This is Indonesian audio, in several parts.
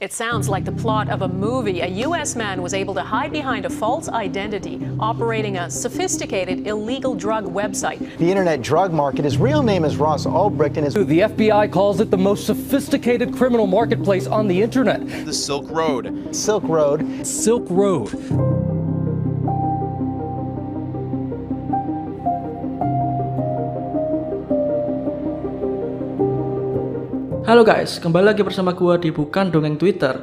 It sounds like the plot of a movie. A U.S. man was able to hide behind a false identity, operating a sophisticated illegal drug website. The internet drug market, his real name is Ross Ulbricht, and The FBI calls it the most sophisticated criminal marketplace on the internet. The Silk Road. Silk Road. Silk Road. Halo guys, kembali lagi bersama gue di Bukan Dongeng Twitter.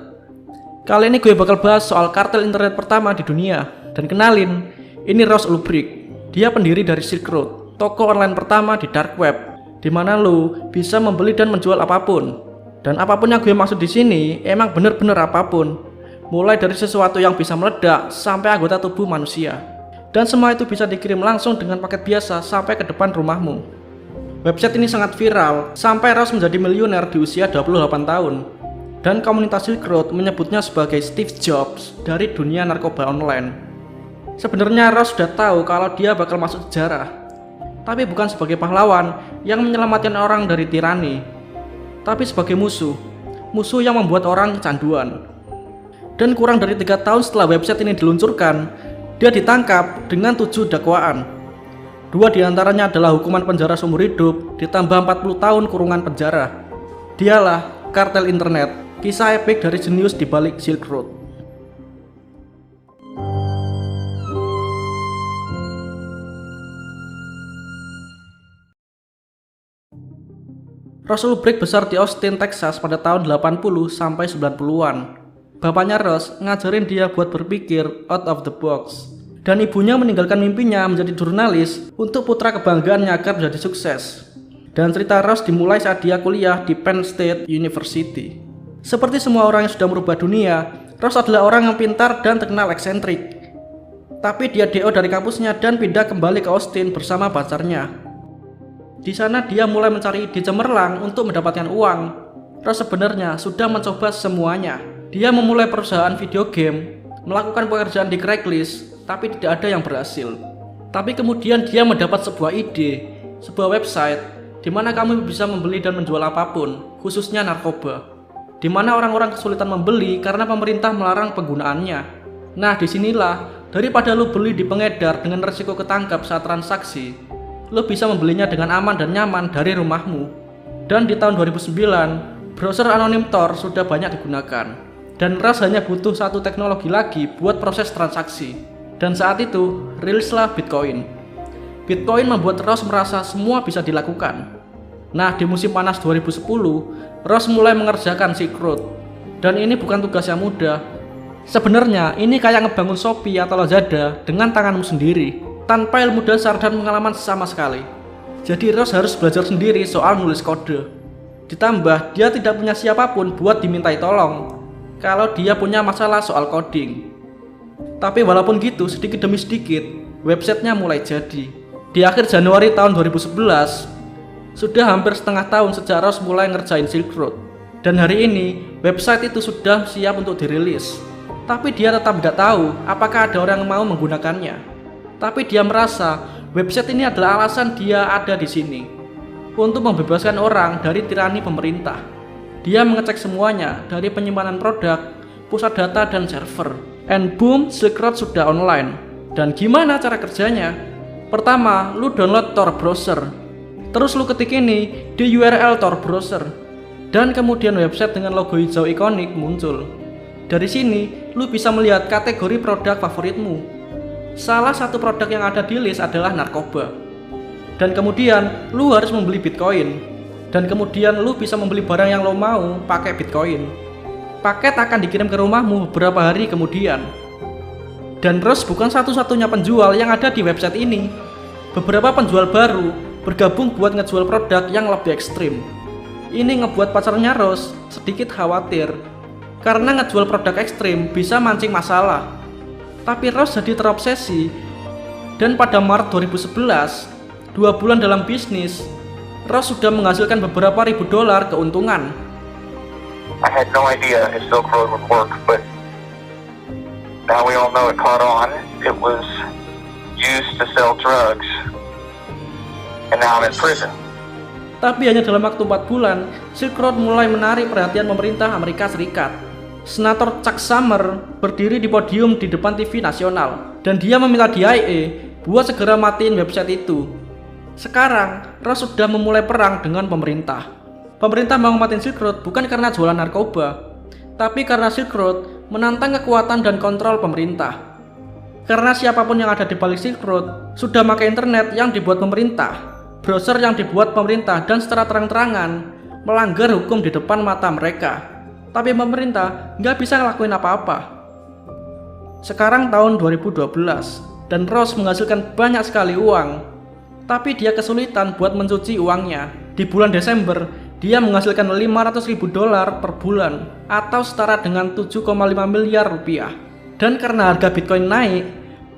Kali ini gue bakal bahas soal kartel internet pertama di dunia. Dan kenalin, ini Ross Ulbricht. Dia pendiri dari Silk Road, toko online pertama di dark web, dimana lo bisa membeli dan menjual apapun. Dan apapun yang gue maksud di sini emang bener-bener apapun. Mulai dari sesuatu yang bisa meledak sampai anggota tubuh manusia. Dan semua itu bisa dikirim langsung dengan paket biasa sampai ke depan rumahmu. Website ini sangat viral, sampai Ross menjadi miliuner di usia 28 tahun. Dan komunitas Silk Road menyebutnya sebagai Steve Jobs dari dunia narkoba online. Sebenarnya Ross sudah tahu kalau dia bakal masuk sejarah, tapi bukan sebagai pahlawan yang menyelamatkan orang dari tirani, tapi sebagai musuh yang membuat orang kecanduan. Dan kurang dari 3 tahun setelah website ini diluncurkan, dia ditangkap dengan 7 dakwaan. 2 diantaranya adalah hukuman penjara seumur hidup ditambah 40 tahun kurungan penjara. Dialah kartel internet, kisah epik dari jenius di balik Silk Road. Ross Ulbricht besar di Austin, Texas pada tahun 80 sampai 90-an. Bapaknya Ross ngajarin dia buat berpikir out of the box. Dan ibunya meninggalkan mimpinya menjadi jurnalis untuk putra kebanggaannya agar menjadi sukses. Dan cerita Ross dimulai saat dia kuliah di Penn State University. Seperti semua orang yang sudah merubah dunia, Ross adalah orang yang pintar dan terkenal eksentrik. Tapi dia DO dari kampusnya dan pindah kembali ke Austin bersama pacarnya. Di sana dia mulai mencari ide cemerlang untuk mendapatkan uang. Ross sebenarnya sudah mencoba semuanya. Dia memulai perusahaan video game, melakukan pekerjaan di Craigslist, tapi tidak ada yang berhasil. Tapi kemudian dia mendapat sebuah ide, sebuah website di mana kamu bisa membeli dan menjual apapun, khususnya narkoba. Di mana orang-orang kesulitan membeli karena pemerintah melarang penggunaannya. Nah, disinilah daripada lu beli di pengedar dengan resiko ketangkap saat transaksi, lu bisa membelinya dengan aman dan nyaman dari rumahmu. Dan di tahun 2009, browser anonim Tor sudah banyak digunakan. Dan Ross hanya butuh satu teknologi lagi buat proses transaksi. Dan saat itu, rilislah Bitcoin. Bitcoin membuat Ross merasa semua bisa dilakukan. Nah, di musim panas 2010, Ross mulai mengerjakan Silk Road. Dan ini bukan tugas yang mudah. Sebenarnya, ini kayak ngebangun Shopee atau Lazada dengan tanganmu sendiri, tanpa ilmu dasar dan pengalaman sama sekali. Jadi Ross harus belajar sendiri soal nulis kode. Ditambah, dia tidak punya siapapun buat dimintai tolong kalau dia punya masalah soal coding. Tapi walaupun gitu, sedikit demi sedikit, websitenya mulai jadi. Di akhir Januari tahun 2011, sudah hampir setengah tahun sejak Ross mulai ngerjain Silk Road. Dan hari ini, website itu sudah siap untuk dirilis. Tapi dia tetap tidak tahu apakah ada orang yang mau menggunakannya. Tapi dia merasa website ini adalah alasan dia ada di sini, untuk membebaskan orang dari tirani pemerintah. Dia mengecek semuanya, dari penyimpanan produk, pusat data, dan server. And boom, Silk Road sudah online. Dan gimana cara kerjanya? Pertama, lu download Tor browser. Terus lu ketik ini di URL Tor browser. Dan kemudian website dengan logo hijau ikonik muncul. Dari sini, lu bisa melihat kategori produk favoritmu. Salah satu produk yang ada di list adalah narkoba. Dan kemudian, lu harus membeli Bitcoin. Dan kemudian lu bisa membeli barang yang lo mau pakai Bitcoin. Paket akan dikirim ke rumahmu beberapa hari kemudian. Dan Ross bukan satu-satunya penjual yang ada di website ini. Beberapa penjual baru bergabung buat ngejual produk yang lebih ekstrim. Ini ngebuat pacarnya Ross sedikit khawatir, karena ngejual produk ekstrim bisa mancing masalah. Tapi Ross jadi terobsesi. Dan pada Maret 2011, 2 bulan dalam bisnis, Ross sudah menghasilkan beberapa ribu dolar keuntungan. I had no idea if Silk Road would work, but now we all know it caught on. It was used to sell drugs, and now I'm in prison. Tapi hanya dalam waktu 4 bulan, Silk Road mulai menarik perhatian pemerintah Amerika Serikat. Senator Chuck Schumer berdiri di podium di depan TV nasional dan dia meminta DIA buat segera matiin website itu. Sekarang, Ross sudah memulai perang dengan pemerintah. Pemerintah mau matiin Silk Road bukan karena jualan narkoba, tapi karena Silk Road menantang kekuatan dan kontrol pemerintah. Karena siapapun yang ada di balik Silk Road sudah pakai internet yang dibuat pemerintah, browser yang dibuat pemerintah, dan secara terang-terangan melanggar hukum di depan mata mereka. Tapi pemerintah nggak bisa ngelakuin apa-apa. Sekarang tahun 2012 dan Ross menghasilkan banyak sekali uang, tapi dia kesulitan buat mencuci uangnya. Di bulan Desember, dia menghasilkan $500.000 per bulan atau setara dengan 7,5 miliar rupiah. Dan karena harga Bitcoin naik,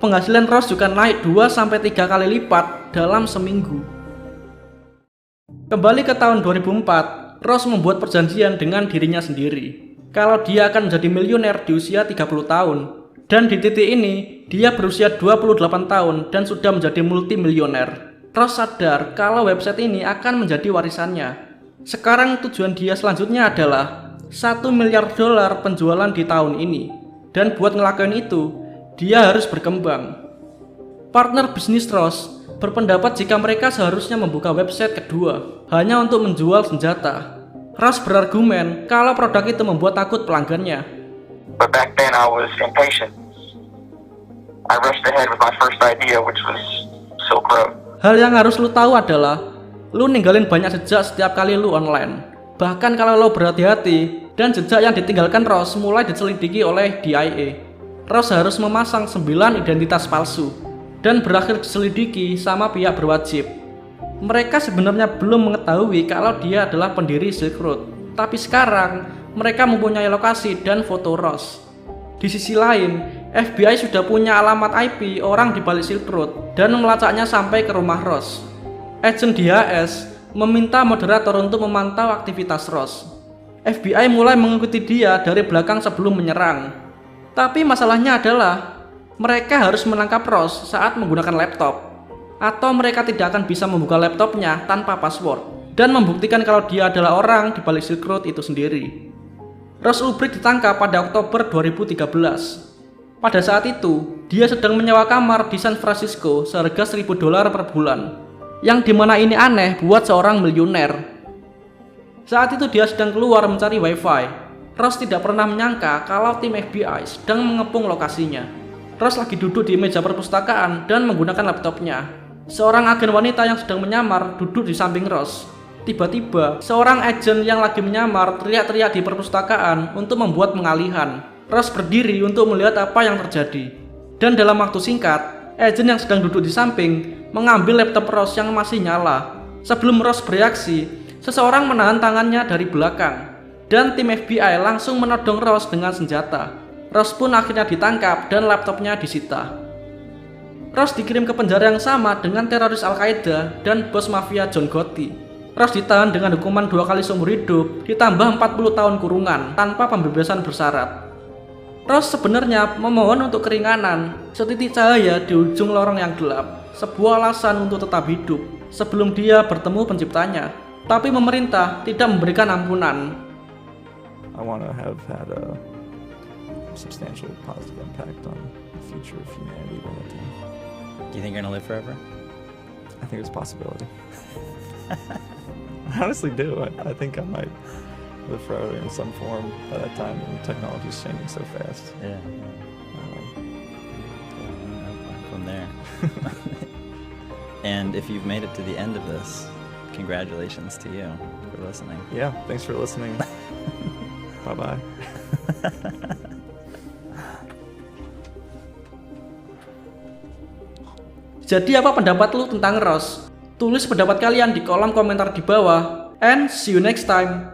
penghasilan Ross juga naik 2-3 kali lipat dalam seminggu. Kembali ke tahun 2004, Ross membuat perjanjian dengan dirinya sendiri kalau dia akan menjadi miliuner di usia 30 tahun. Dan di titik ini, dia berusia 28 tahun dan sudah menjadi multimilioner. Ross sadar kalau website ini akan menjadi warisannya. Sekarang tujuan dia selanjutnya adalah $1 miliar penjualan di tahun ini. Dan buat ngelakuin itu, dia harus berkembang. Partner bisnis Ross berpendapat jika mereka seharusnya membuka website kedua hanya untuk menjual senjata. Ross berargumen kalau produk itu membuat takut pelanggannya. But back then I was impatient. I rushed ahead with my first idea, which was Silk Road. Hal yang harus lu tahu adalah lu ninggalin banyak jejak setiap kali lu online. Bahkan kalau lo berhati-hati, dan jejak yang ditinggalkan Ross mulai diselidiki oleh DIA. Ross harus memasang 9 identitas palsu dan berakhir diselidiki sama pihak berwajib. Mereka sebenarnya belum mengetahui kalau dia adalah pendiri Silk Road, tapi sekarang mereka mempunyai lokasi dan foto Ross. Di sisi lain, FBI sudah punya alamat IP orang di balik Silk Road dan melacaknya sampai ke rumah Ross. Agen DHS meminta moderator untuk memantau aktivitas Ross. FBI mulai mengikuti dia dari belakang sebelum menyerang. Tapi masalahnya adalah mereka harus menangkap Ross saat menggunakan laptop, atau mereka tidak akan bisa membuka laptopnya tanpa password dan membuktikan kalau dia adalah orang di balik Silk Road itu sendiri. Ross Ulbricht ditangkap pada Oktober 2013. Pada saat itu, dia sedang menyewa kamar di San Francisco seharga $1.000 per bulan, yang dimana ini aneh buat seorang miliuner. Saat itu dia sedang keluar mencari wifi. Ross tidak pernah menyangka kalau tim FBI sedang mengepung lokasinya. Ross lagi duduk di meja perpustakaan dan menggunakan laptopnya. Seorang agen wanita yang sedang menyamar duduk di samping Ross. Tiba-tiba, seorang agen yang lagi menyamar teriak-teriak di perpustakaan untuk membuat pengalihan. Ross berdiri untuk melihat apa yang terjadi. Dan dalam waktu singkat, agen yang sedang duduk di samping mengambil laptop Ross yang masih nyala. Sebelum Ross bereaksi, seseorang menahan tangannya dari belakang. Dan tim FBI langsung menodong Ross dengan senjata. Ross pun akhirnya ditangkap dan laptopnya disita. Ross dikirim ke penjara yang sama dengan teroris Al-Qaeda dan bos mafia John Gotti. Ross ditahan dengan hukuman 2 kali seumur hidup ditambah 40 tahun kurungan tanpa pembebasan bersyarat. Ross sebenarnya memohon untuk keringanan, setitik cahaya di ujung lorong yang gelap, sebuah alasan untuk tetap hidup sebelum dia bertemu penciptanya. Tapi pemerintah tidak memberikan ampunan. I want to have had a substantial positive impact on the future of humanity one day. Do you think you're gonna live forever? I think it's a possibility. I honestly do. I think I might live forever in some form by that time, and technology is changing so fast. Yeah. From there. And if you've made it to the end of this, congratulations to you for listening. Yeah, thanks for listening. Bye-bye. Jadi apa pendapat lu tentang Ross? Tulis pendapat kalian di kolom komentar di bawah. And see you next time.